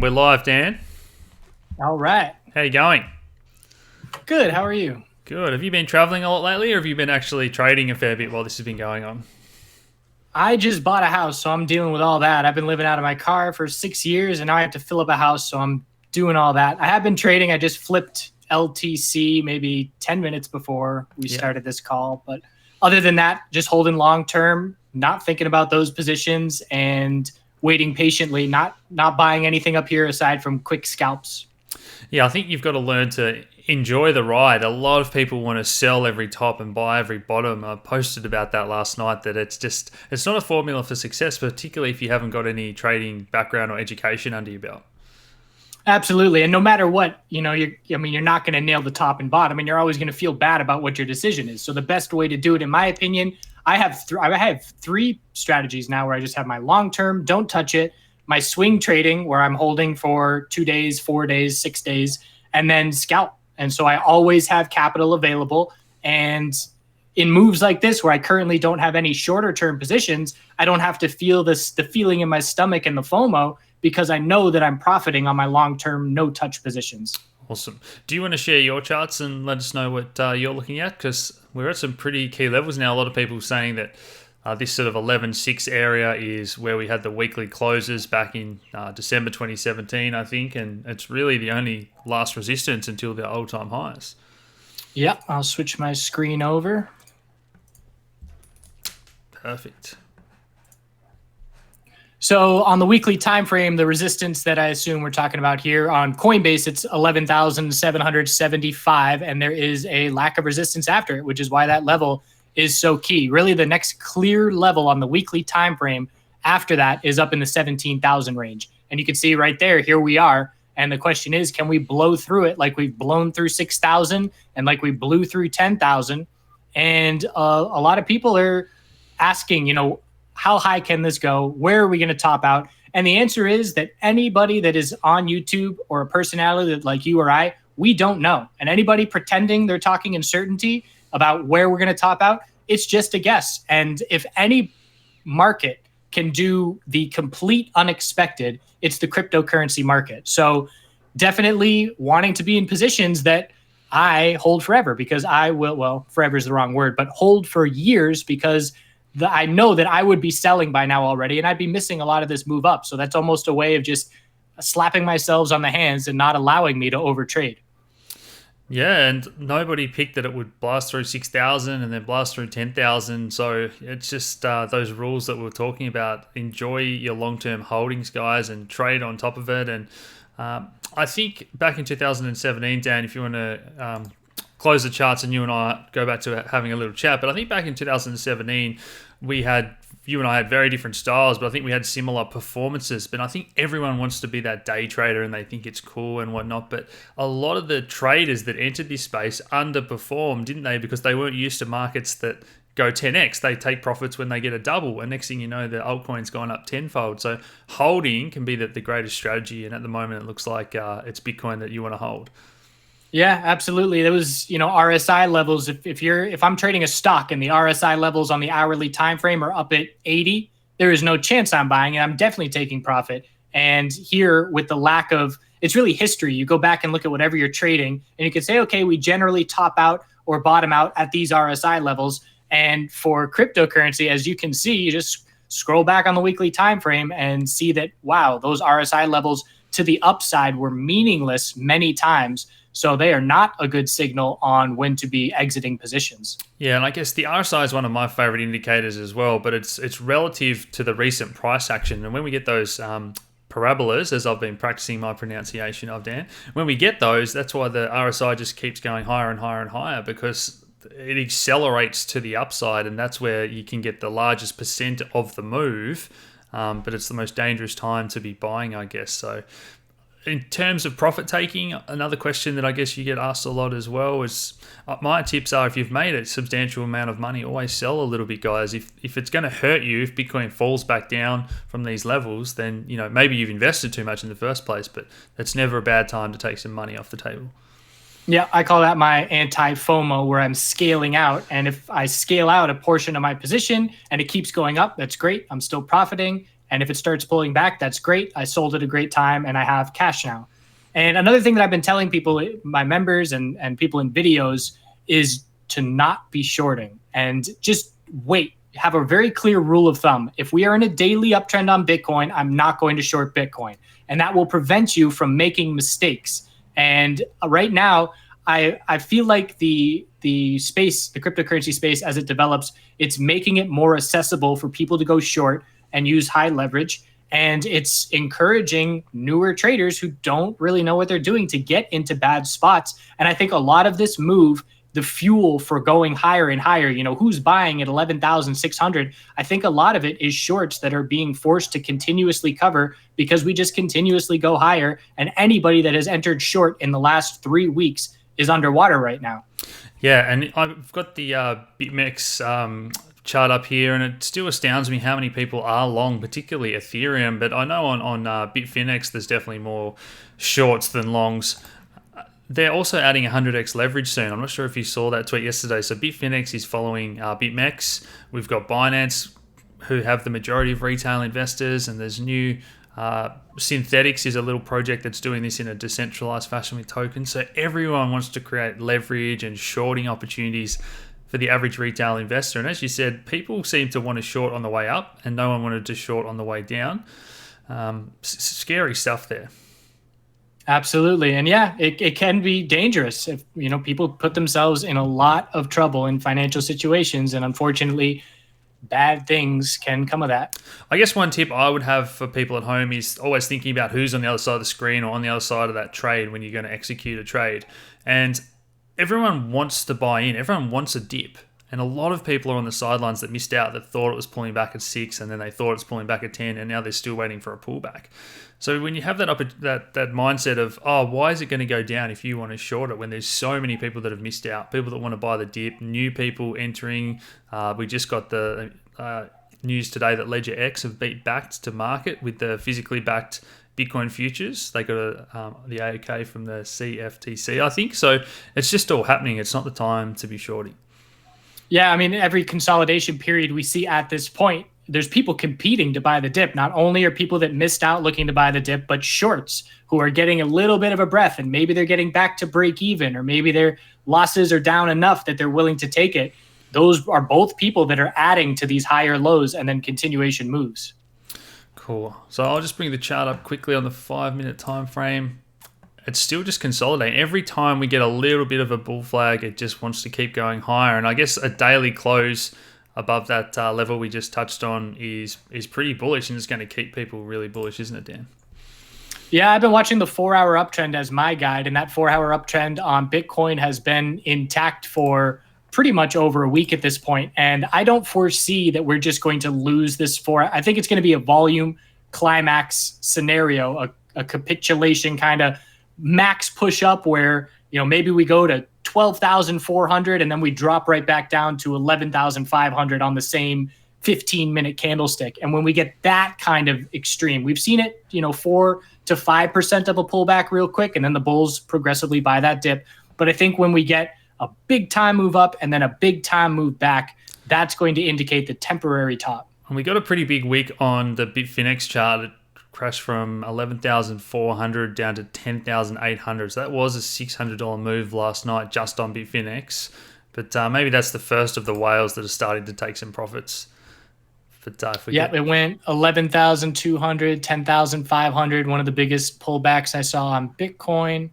We're live, Dan. All right. How you going? Good. How are you? Good. Have you been traveling a lot lately, or have you been actually trading a fair bit while this has been going on? I just bought a house, so I'm dealing with all that. I've been living out of my car for 6 years, and now I have to fill up a house, so I'm doing all that. I have been trading. I just flipped LTC maybe 10 minutes before we started this call. But other than that, just holding long term, not thinking about those positions, and waiting patiently, not buying anything up here aside from quick scalps. Yeah, I think you've got to learn to enjoy the ride. A lot of people want to sell every top and buy every bottom. I posted about that last night, that it's not a formula for success, particularly if you haven't got any trading background or education under your belt. Absolutely. And no matter what, you're not going to nail the top and bottom, and you're always going to feel bad about what your decision is. So the best way to do it, in my opinion, I have three strategies now where I just have my long-term, don't touch it, my swing trading where I'm holding for 2 days, 4 days, 6 days, and then scalp. And so I always have capital available. And in moves like this, where I currently don't have any shorter term positions, I don't have to feel the feeling in my stomach and the FOMO, because I know that I'm profiting on my long-term no-touch positions. Awesome. Do you want to share your charts and let us know what you're looking at? Because we're at some pretty key levels now. A lot of people saying that this sort of 11.6 area is where we had the weekly closes back in December 2017, I think, and it's really the only last resistance until the all-time highs. Yep, I'll switch my screen over. Perfect. So on the weekly time frame, the resistance that I assume we're talking about here on Coinbase, it's 11,775, and there is a lack of resistance after it, which is why that level is so key. Really, the next clear level on the weekly time frame after that is up in the 17,000 range. And you can see right there, here we are. And the question is, can we blow through it like we've blown through 6,000 and like we blew through 10,000? And a lot of people are asking, how high can this go? Where are we going to top out? And the answer is that anybody that is on YouTube or a personality that, like you or I, we don't know. And anybody pretending they're talking in certainty about where we're going to top out, it's just a guess. And if any market can do the complete unexpected, it's the cryptocurrency market. So definitely wanting to be in positions that I hold forever, because I will, well, forever is the wrong word, but hold for years, because I know that I would be selling by now already, and I'd be missing a lot of this move up. So that's almost a way of just slapping myself on the hands and not allowing me to overtrade. Yeah, and nobody picked that it would blast through 6,000 and then blast through 10,000. So it's just those rules that we're talking about. Enjoy your long-term holdings, guys, and trade on top of it. And I think back in 2017, Dan, if you want to close the charts and you and I go back to having a little chat, but I think back in 2017, you and I had very different styles, but I think we had similar performances. But I think everyone wants to be that day trader and they think it's cool and whatnot. But a lot of the traders that entered this space underperformed, didn't they? Because they weren't used to markets that go 10x. They take profits when they get a double. And next thing you know, the altcoin's gone up tenfold. So holding can be the greatest strategy. And at the moment, it looks like it's Bitcoin that you want to hold. Yeah, absolutely. There was, RSI levels. If I'm trading a stock and the RSI levels on the hourly time frame are up at 80, there is no chance I'm buying, and I'm definitely taking profit. And here, with the lack of, it's really history. You go back and look at whatever you're trading, and you can say, okay, we generally top out or bottom out at these RSI levels. And for cryptocurrency, as you can see, you just scroll back on the weekly time frame and see that, wow, those RSI levels to the upside were meaningless many times. So they are not a good signal on when to be exiting positions. Yeah, and I guess the RSI is one of my favorite indicators as well, but it's relative to the recent price action. And when we get those parabolas, as I've been practicing my pronunciation of, Dan, when we get those, that's why the RSI just keeps going higher and higher and higher, because it accelerates to the upside, and that's where you can get the largest percent of the move. But it's the most dangerous time to be buying, I guess. So in terms of profit taking, another question that I guess you get asked a lot as well is, my tips are, if you've made a substantial amount of money, always sell a little bit, guys. If it's going to hurt you, if Bitcoin falls back down from these levels, then maybe you've invested too much in the first place, but it's never a bad time to take some money off the table. Yeah, I call that my anti-FOMO, where I'm scaling out. And if I scale out a portion of my position and it keeps going up, that's great. I'm still profiting. And if it starts pulling back, that's great. I sold at a great time and I have cash now. And another thing that I've been telling people, my members and people in videos, is to not be shorting and just wait. Have a very clear rule of thumb. If we are in a daily uptrend on Bitcoin, I'm not going to short Bitcoin. And that will prevent you from making mistakes. And right now, I feel like the space, the cryptocurrency space as it develops, it's making it more accessible for people to go short and use high leverage. And it's encouraging newer traders who don't really know what they're doing to get into bad spots. And I think a lot of this move, the fuel for going higher and higher, who's buying at 11,600? I think a lot of it is shorts that are being forced to continuously cover because we just continuously go higher. And anybody that has entered short in the last 3 weeks is underwater right now. Yeah, and I've got the BitMEX chart up here, and it still astounds me how many people are long, particularly Ethereum. But I know on Bitfinex there's definitely more shorts than longs. They're also adding 100x leverage soon. I'm not sure if you saw that tweet yesterday. So Bitfinex is following BitMEX. We've got Binance, who have the majority of retail investors, and there's new Synthetics is a little project that's doing this in a decentralized fashion with tokens. So everyone wants to create leverage and shorting opportunities for the average retail investor. And as you said, people seem to want to short on the way up, and no one wanted to short on the way down. Scary stuff there. Absolutely. And yeah, it can be dangerous if, people put themselves in a lot of trouble in financial situations. And unfortunately, bad things can come of that. I guess one tip I would have for people at home is always thinking about who's on the other side of the screen or on the other side of that trade when you're going to execute a trade. And everyone wants to buy in. Everyone wants a dip. And a lot of people are on the sidelines that missed out, that thought it was pulling back at 6, and then they thought it's pulling back at 10, and now they're still waiting for a pullback. So when you have that mindset of, why is it going to go down if you want to short it, when there's so many people that have missed out, people that want to buy the dip, new people entering. We just got the news today that Ledger X have beat backed to market with the physically backed Bitcoin futures. They got the AOK from the CFTC, I think. So it's just all happening. It's not the time to be shorting. Yeah, I mean, every consolidation period we see at this point, there's people competing to buy the dip. Not only are people that missed out looking to buy the dip, but shorts who are getting a little bit of a breath, and maybe they're getting back to break even, or maybe their losses are down enough that they're willing to take it. Those are both people that are adding to these higher lows and then continuation moves. Cool. So I'll just bring the chart up quickly on the 5-minute time frame. It's still just consolidating. Every time we get a little bit of a bull flag, it just wants to keep going higher. And I guess a daily close above that level we just touched on is pretty bullish, and it's going to keep people really bullish, isn't it, Dan? Yeah, I've been watching the 4-hour uptrend as my guide, and that 4-hour uptrend on Bitcoin has been intact for pretty much over a week at this point. And I don't foresee that we're just going to lose this I think it's going to be a volume climax scenario, a capitulation kind of max push up where, maybe we go to 12,400 and then we drop right back down to 11,500 on the same 15-minute candlestick. And when we get that kind of extreme, we've seen it, 4 to 5% of a pullback real quick, and then the bulls progressively buy that dip. But I think when we get a big time move up and then a big time move back, that's going to indicate the temporary top. And we got a pretty big week on the Bitfinex chart. It crashed from 11,400 down to 10,800. So that was a $600 move last night just on Bitfinex. But maybe that's the first of the whales that are starting to take some profits. But it went 11,200, 10,500, one of the biggest pullbacks I saw on Bitcoin.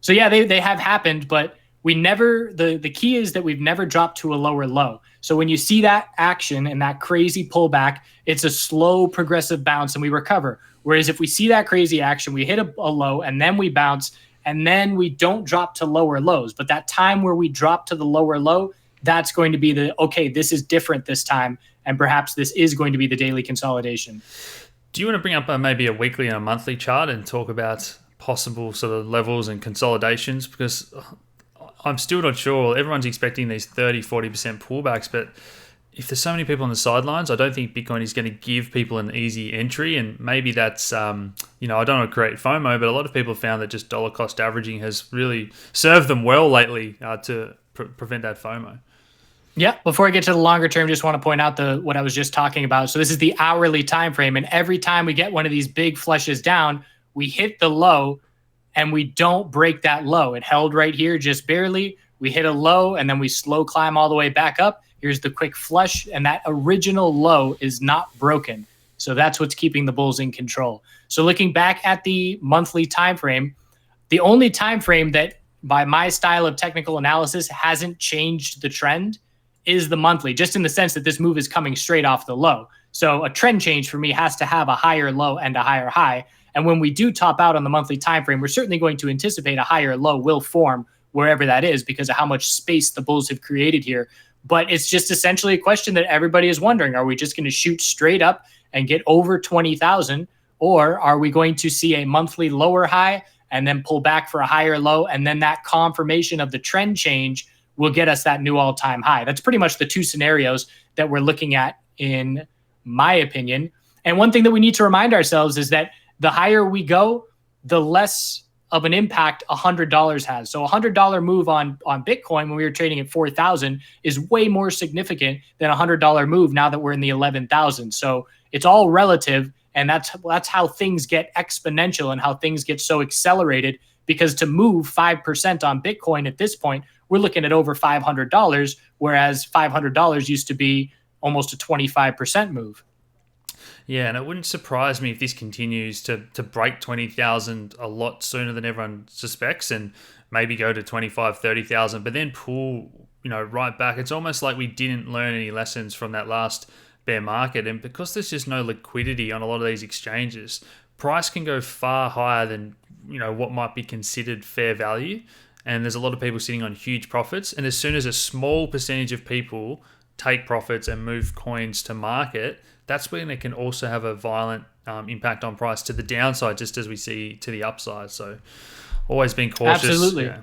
So yeah, they have happened, but we never, the key is that we've never dropped to a lower low. So when you see that action and that crazy pullback, it's a slow progressive bounce and we recover. Whereas if we see that crazy action, we hit a low and then we bounce and then we don't drop to lower lows. But that time where we drop to the lower low, that's going to be okay, this is different this time. And perhaps this is going to be the daily consolidation. Do you want to bring up maybe a weekly and a monthly chart and talk about possible sort of levels and consolidations? Because I'm still not sure. Everyone's expecting these 30, 40% pullbacks, but if there's so many people on the sidelines, I don't think Bitcoin is going to give people an easy entry. And maybe that's, I don't want to create FOMO, but a lot of people have found that just dollar cost averaging has really served them well lately to prevent that FOMO. Yeah, before I get to the longer term, just want to point out what I was just talking about. So this is the hourly time frame, and every time we get one of these big flushes down, we hit the low and we don't break that low. It held right here just barely. We hit a low and then we slow climb all the way back up. Here's the quick flush, and that original low is not broken. So that's what's keeping the bulls in control. So looking back at the monthly time frame, the only time frame that by my style of technical analysis hasn't changed the trend is the monthly, just in the sense that this move is coming straight off the low. So a trend change for me has to have a higher low and a higher high. And when we do top out on the monthly time frame, we're certainly going to anticipate a higher low will form wherever that is because of how much space the bulls have created here. But it's just essentially a question that everybody is wondering. Are we just going to shoot straight up and get over 20,000? Or are we going to see a monthly lower high and then pull back for a higher low? And then that confirmation of the trend change will get us that new all-time high. That's pretty much the two scenarios that we're looking at, in my opinion. And one thing that we need to remind ourselves is that the higher we go, the less of an impact $100 has. So $100 move on Bitcoin when we were trading at 4,000 is way more significant than a $100 move now that we're in the 11,000. So it's all relative, and that's how things get exponential and how things get so accelerated. Because to move 5% on Bitcoin at this point, we're looking at over $500, whereas $500 used to be almost a 25% move. Yeah, and it wouldn't surprise me if this continues to break 20,000 a lot sooner than everyone suspects, and maybe go to 25, 30,000, but then pull, right back. It's almost like we didn't learn any lessons from that last bear market, and because there's just no liquidity on a lot of these exchanges, price can go far higher than what might be considered fair value, and there's a lot of people sitting on huge profits. And as soon as a small percentage of people take profits and move coins to market, that's when it can also have a violent impact on price to the downside, just as we see to the upside. So always being cautious. Absolutely. Yeah.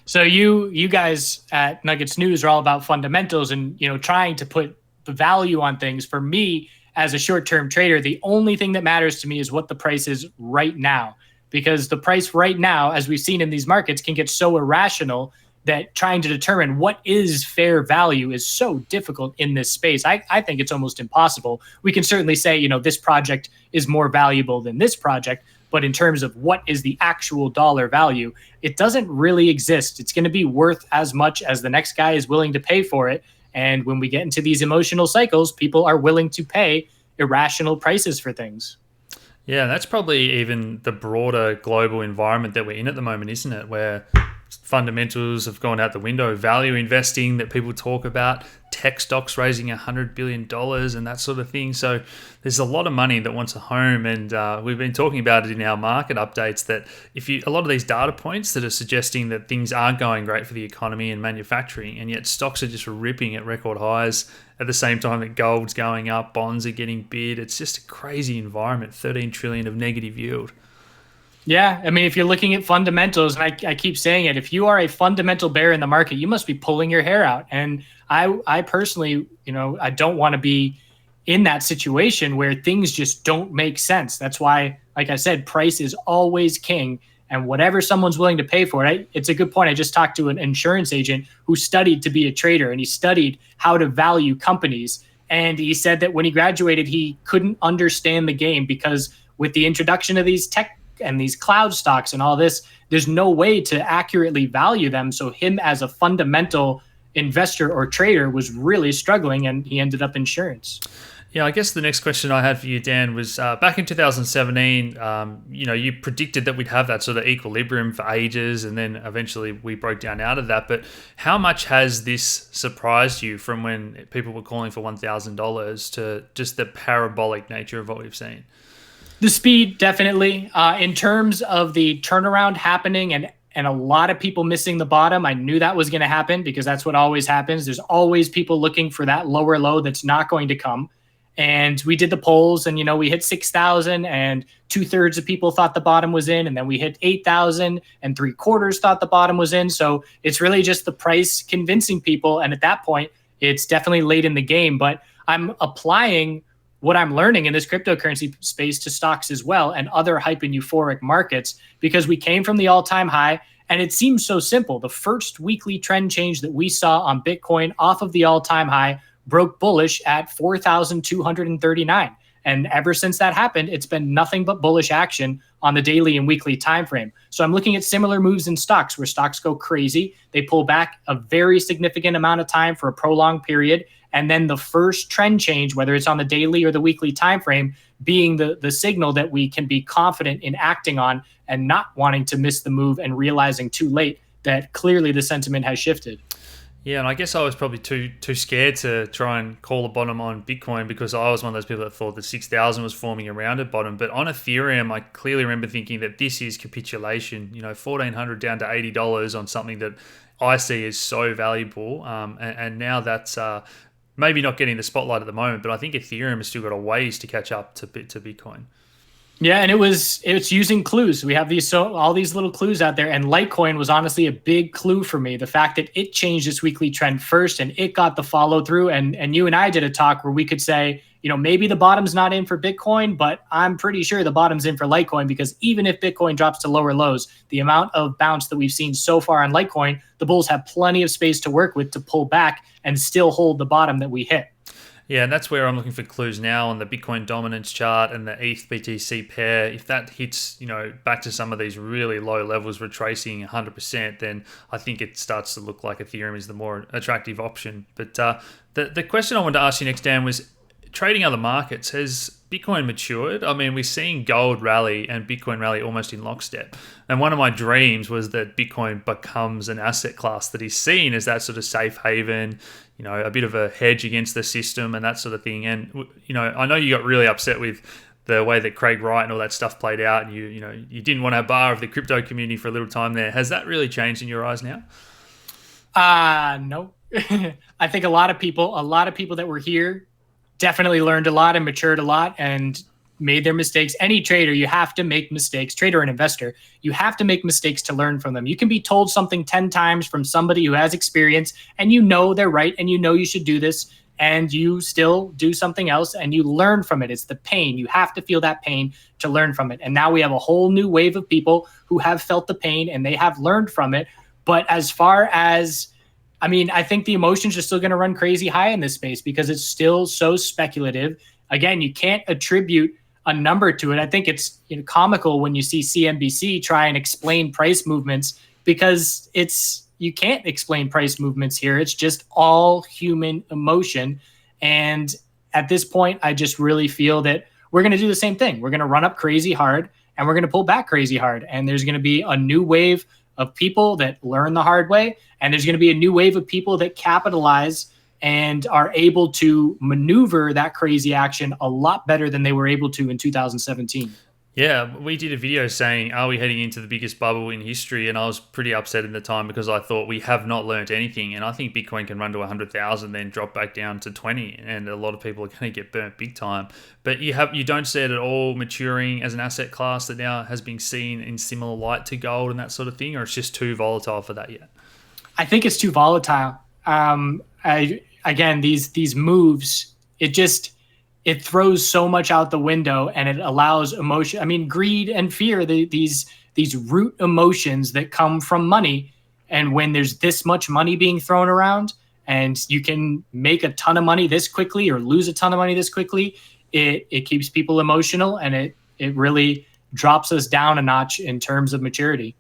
So you guys at Nuggets News are all about fundamentals and trying to put the value on things. For me, as a short-term trader, the only thing that matters to me is what the price is right now. Because the price right now, as we've seen in these markets, can get so irrational that trying to determine what is fair value is so difficult in this space. I think it's almost impossible. We can certainly say, this project is more valuable than this project, but in terms of what is the actual dollar value, it doesn't really exist. It's going to be worth as much as the next guy is willing to pay for it. And when we get into these emotional cycles, people are willing to pay irrational prices for things. Yeah, that's probably even the broader global environment that we're in at the moment, isn't it? Where fundamentals have gone out the window, value investing that people talk about, tech stocks raising $100 billion and that sort of thing. So there's a lot of money that wants a home, and we've been talking about it in our market updates that a lot of these data points that are suggesting that things aren't going great for the economy and manufacturing, and yet stocks are just ripping at record highs at the same time that gold's going up, bonds are getting bid. It's just a crazy environment, 13 trillion of negative yield. Yeah, I mean, if you're looking at fundamentals, and I keep saying it, if you are a fundamental bear in the market, you must be pulling your hair out. And I personally, I don't want to be in that situation where things just don't make sense. That's why, like I said, price is always king. And whatever someone's willing to pay for it, it's a good point. I just talked to an insurance agent who studied to be a trader, and he studied how to value companies. And he said that when he graduated, he couldn't understand the game because with the introduction of these tech and these cloud stocks and all this, there's no way to accurately value them. So him as a fundamental investor or trader was really struggling, and he ended up insurance. Yeah, I guess the next question I had for you, Dan, was back in 2017, you predicted that we'd have that sort of equilibrium for ages, and then eventually we broke down out of that. But how much has this surprised you from when people were calling for $1,000 to just the parabolic nature of what we've seen? The speed, definitely. In terms of the turnaround happening and a lot of people missing the bottom, I knew that was going to happen because that's what always happens. There's always people looking for that lower low that's not going to come. And we did the polls, and we hit 6,000, and 2/3 of people thought the bottom was in, and then we hit 8,000, and 3/4 thought the bottom was in. So it's really just the price convincing people, and at that point, it's definitely late in the game. But I'm applying what I'm learning in this cryptocurrency space to stocks as well and other hype and euphoric markets, because we came from the all-time high and it seems so simple. The first weekly trend change that we saw on Bitcoin off of the all-time high broke bullish at 4,239. And ever since that happened, it's been nothing but bullish action on the daily and weekly time frame. So I'm looking at similar moves in stocks where stocks go crazy. They pull back a very significant amount of time for a prolonged period. And then the first trend change, whether it's on the daily or the weekly time frame, being the signal that we can be confident in acting on and not wanting to miss the move and realizing too late that clearly the sentiment has shifted. Yeah, and I guess I was probably too scared to try and call a bottom on Bitcoin, because I was one of those people that thought that 6,000 was forming around a bottom. But on Ethereum, I clearly remember thinking that this is capitulation. You know, 1,400 down to $80 on something that I see as so valuable, and now that's maybe not getting the spotlight at the moment. But I think Ethereum has still got a ways to catch up to Bitcoin. Yeah, and it's using clues. We have all these little clues out there, and Litecoin was honestly a big clue for me. The fact that it changed its weekly trend first and it got the follow through, and you and I did a talk where we could say, you know, maybe the bottom's not in for Bitcoin, but I'm pretty sure the bottom's in for Litecoin, because even if Bitcoin drops to lower lows, the amount of bounce that we've seen so far on Litecoin, the bulls have plenty of space to work with to pull back and still hold the bottom that we hit. Yeah, and that's where I'm looking for clues now on the Bitcoin dominance chart and the ETH BTC pair. If that hits, you know, back to some of these really low levels, retracing 100%, then I think it starts to look like Ethereum is the more attractive option. But the question I wanted to ask you next, Dan, was trading other markets. Has Bitcoin matured? I mean, we're seeing gold rally and Bitcoin rally almost in lockstep. And one of my dreams was that Bitcoin becomes an asset class that is seen as that sort of safe haven, you know, a bit of a hedge against the system and that sort of thing. And, you know, I know you got really upset with the way that Craig Wright and all that stuff played out. And you didn't want to bar of the crypto community for a little time there. Has that really changed in your eyes now? No. I think a lot of people that were here definitely learned a lot and matured a lot and made their mistakes. Any trader, you have to make mistakes. Trader and investor, you have to make mistakes to learn from them. You can be told something 10 times from somebody who has experience and you know they're right and you know you should do this, and you still do something else and you learn from it. It's the pain. You have to feel that pain to learn from it. And now we have a whole new wave of people who have felt the pain and they have learned from it. But as far as, I mean, I think the emotions are still going to run crazy high in this space because it's still so speculative. Again, you can't attribute a number to it. I think it's comical when you see CNBC try and explain price movements, because you can't explain price movements here. It's just all human emotion. And at this point, I just really feel that we're going to do the same thing. We're going to run up crazy hard and we're going to pull back crazy hard. And there's going to be a new wave of people that learn the hard way. And there's going to be a new wave of people that capitalize and are able to maneuver that crazy action a lot better than they were able to in 2017. Yeah, we did a video saying, are we heading into the biggest bubble in history? And I was pretty upset at the time because I thought we have not learned anything. And I think Bitcoin can run to 100,000, then drop back down to 20. And a lot of people are going to get burnt big time. But you don't see it at all maturing as an asset class that now has been seen in similar light to gold and that sort of thing, or it's just too volatile for that yet? I think it's too volatile. Again, these moves, it throws so much out the window and it allows emotion. I mean, greed and fear, these root emotions that come from money. And when there's this much money being thrown around and you can make a ton of money this quickly or lose a ton of money this quickly, it keeps people emotional and it really drops us down a notch in terms of maturity.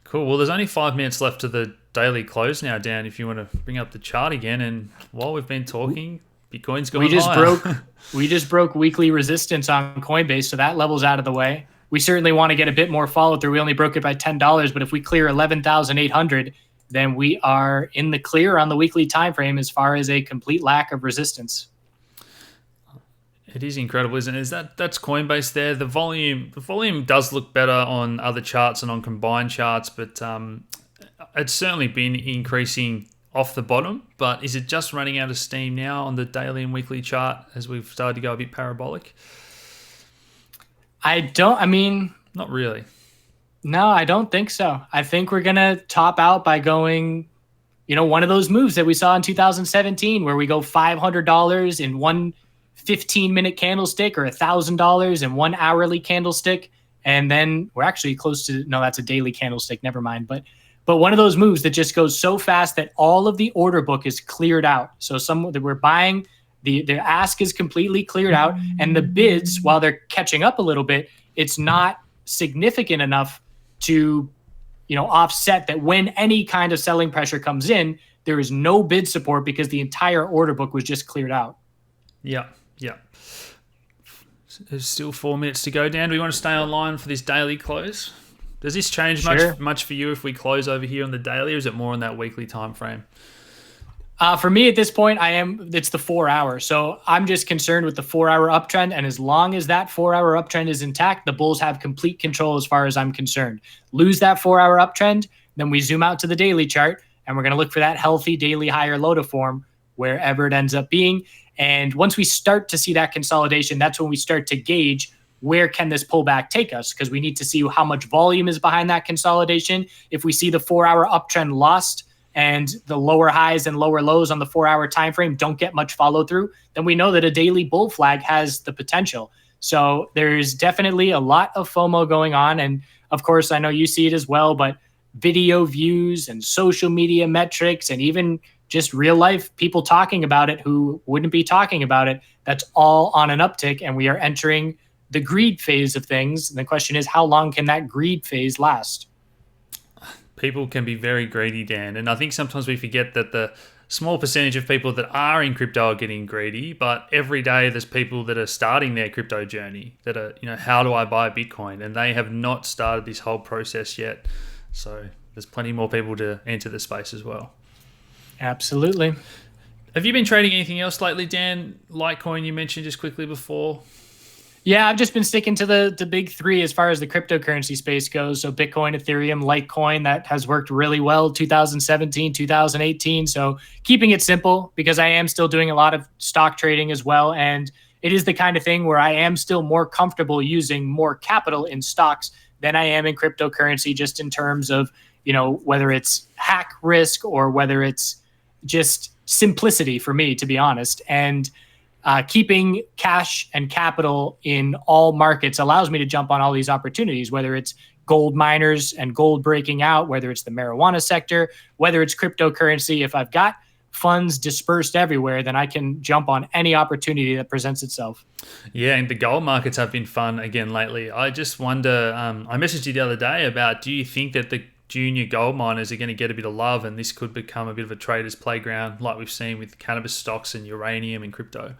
Cool. Well, there's only 5 minutes left to the daily close now, Dan, if you want to bring up the chart again. And while we've been talking, Bitcoin's going higher. We just broke weekly resistance on Coinbase, so that level's out of the way. We certainly want to get a bit more follow through. We only broke it by $10, but if we clear 11,800, then we are in the clear on the weekly time frame as far as a complete lack of resistance. It is incredible, isn't it? That's Coinbase there. The volume does look better on other charts and on combined charts, but it's certainly been increasing off the bottom. But is it just running out of steam now on the daily and weekly chart as we've started to go a bit parabolic? Not really. No, I don't think so. I think we're going to top out by going, one of those moves that we saw in 2017 where we go $500 in 15-minute candlestick or $1,000 and 1 hourly candlestick. And then we're actually close to, no, that's a daily candlestick. Never mind. But one of those moves that just goes so fast that all of the order book is cleared out. So we're buying, the ask is completely cleared out, and the bids, while they're catching up a little bit, it's not significant enough to, offset that when any kind of selling pressure comes in, there is no bid support because the entire order book was just cleared out. Yeah. There's still 4 minutes to go, Dan. Do we want to stay online for this daily close? Does this change much for you if we close over here on the daily, or is it more on that weekly time frame? For me at this point, it's the 4 hour. So I'm just concerned with the 4 hour uptrend. And as long as that 4 hour uptrend is intact, the bulls have complete control as far as I'm concerned. Lose that 4 hour uptrend, then we zoom out to the daily chart, and we're going to look for that healthy daily higher low to form wherever it ends up being. And once we start to see that consolidation, that's when we start to gauge where can this pullback take us, because we need to see how much volume is behind that consolidation. If we see the 4 hour uptrend lost and the lower highs and lower lows on the 4 hour time frame don't get much follow through, then we know that a daily bull flag has the potential. So there's definitely a lot of FOMO going on. And of course, I know you see it as well, but video views and social media metrics and even just real life people talking about it who wouldn't be talking about it, that's all on an uptick, and we are entering the greed phase of things. And the question is, how long can that greed phase last? People can be very greedy, Dan. And I think sometimes we forget that the small percentage of people that are in crypto are getting greedy, but every day there's people that are starting their crypto journey that are, how do I buy Bitcoin? And they have not started this whole process yet. So there's plenty more people to enter the space as well. Absolutely. Have you been trading anything else lately, Dan? Litecoin you mentioned just quickly before. Yeah, I've just been sticking to the big three as far as the cryptocurrency space goes. So Bitcoin, Ethereum, Litecoin, that has worked really well 2017, 2018. So keeping it simple, because I am still doing a lot of stock trading as well. And it is the kind of thing where I am still more comfortable using more capital in stocks than I am in cryptocurrency, just in terms of, whether it's hack risk or whether it's just simplicity for me, to be honest. And keeping cash and capital in all markets allows me to jump on all these opportunities, whether it's gold miners and gold breaking out, whether it's the marijuana sector, whether it's cryptocurrency. If I've got funds dispersed everywhere, then I can jump on any opportunity that presents itself. Yeah, and the gold markets have been fun again lately. I just wonder, I messaged you the other day about, do you think that the junior gold miners are going to get a bit of love and this could become a bit of a trader's playground like we've seen with cannabis stocks and uranium and crypto?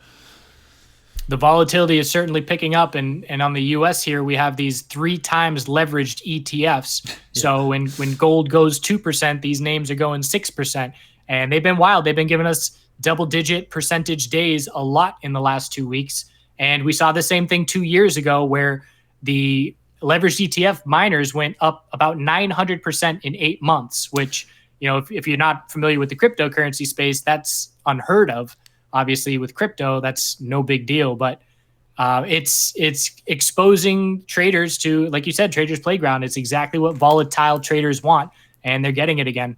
The volatility is certainly picking up, and on the US here, we have these 3 times leveraged ETFs. Yeah. So when gold goes 2%, these names are going 6%. And they've been wild. They've been giving us double-digit percentage days a lot in the last 2 weeks. And we saw the same thing 2 years ago where the leveraged ETF miners went up about 900% in 8 months, which, if you're not familiar with the cryptocurrency space, that's unheard of. Obviously, with crypto, that's no big deal. But it's exposing traders to, like you said, traders' playground. It's exactly what volatile traders want, and they're getting it again.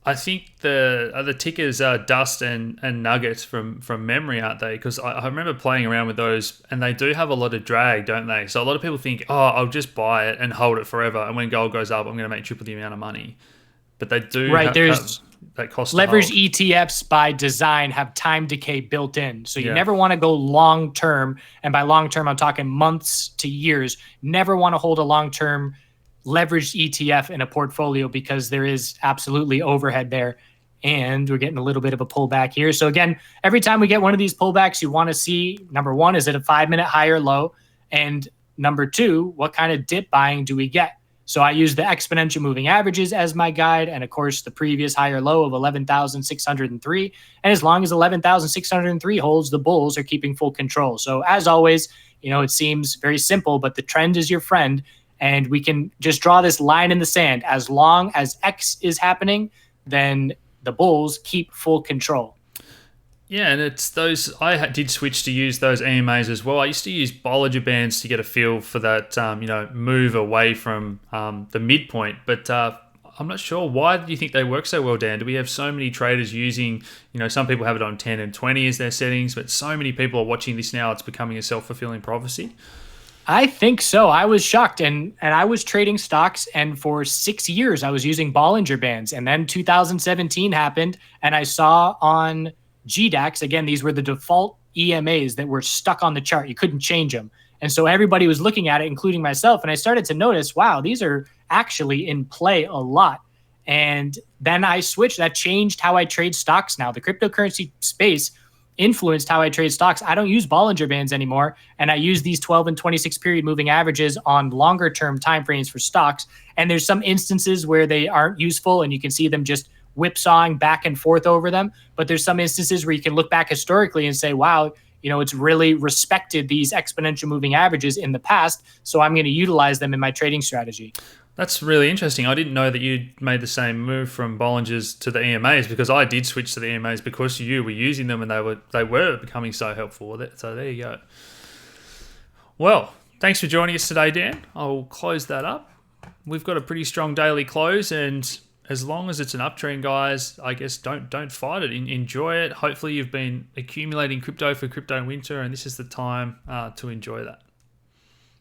I think the tickers are Dust and Nugget from memory, aren't they? Because I remember playing around with those, and they do have a lot of drag, don't they? So a lot of people think, I'll just buy it and hold it forever, and when gold goes up, I'm going to make triple the amount of money. But they do have that cost. Leveraged ETFs by design have time decay built in. So you never want to go long term, and by long term, I'm talking months to years. Never want to hold a long term leveraged ETF in a portfolio because there is absolutely overhead there, and we're getting a little bit of a pullback here. So again, every time we get one of these pullbacks, you want to see, number one, is it a 5-minute high or low? And number two, what kind of dip buying do we get? So I use the exponential moving averages as my guide, and of course the previous high or low of 11,603. And as long as 11,603 holds, the bulls are keeping full control. So as always, it seems very simple, but the trend is your friend. And we can just draw this line in the sand. As long as X is happening, then the bulls keep full control. Yeah, and it's those. I did switch to use those EMAs as well. I used to use Bollinger Bands to get a feel for that, move away from the midpoint. But I'm not sure. Why do you think they work so well, Dan? Do we have so many traders using, some people have it on 10 and 20 as their settings, but so many people are watching this now, it's becoming a self-fulfilling prophecy? I think so. I was shocked, and I was trading stocks, and for 6 years I was using Bollinger Bands, and then 2017 happened, and I saw on GDAX, again, these were the default EMAs that were stuck on the chart. You couldn't change them. And so everybody was looking at it, including myself, and I started to notice, wow, these are actually in play a lot. And then I switched. That changed how I trade stocks now. The cryptocurrency space influenced how I trade stocks. I don't use Bollinger Bands anymore, and I use these 12 and 26 period moving averages on longer term timeframes for stocks. And there's some instances where they aren't useful, and you can see them just whipsawing back and forth over them. But there's some instances where you can look back historically and say, wow, it's really respected these exponential moving averages in the past, so I'm going to utilize them in my trading strategy. That's really interesting. I didn't know that you made the same move from Bollinger's to the EMAs, because I did switch to the EMAs because you were using them and they were becoming so helpful. So there you go. Well, thanks for joining us today, Dan. I'll close that up. We've got a pretty strong daily close, and as long as it's an uptrend, guys, I guess don't fight it. Enjoy it. Hopefully you've been accumulating crypto for crypto winter, and this is the time to enjoy that.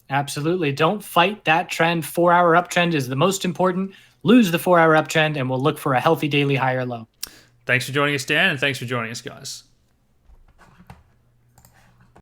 Absolutely. Don't fight that trend. 4-hour uptrend is the most important. Lose the 4-hour uptrend, and we'll look for a healthy daily high or low. Thanks for joining us, Dan, and thanks for joining us, guys.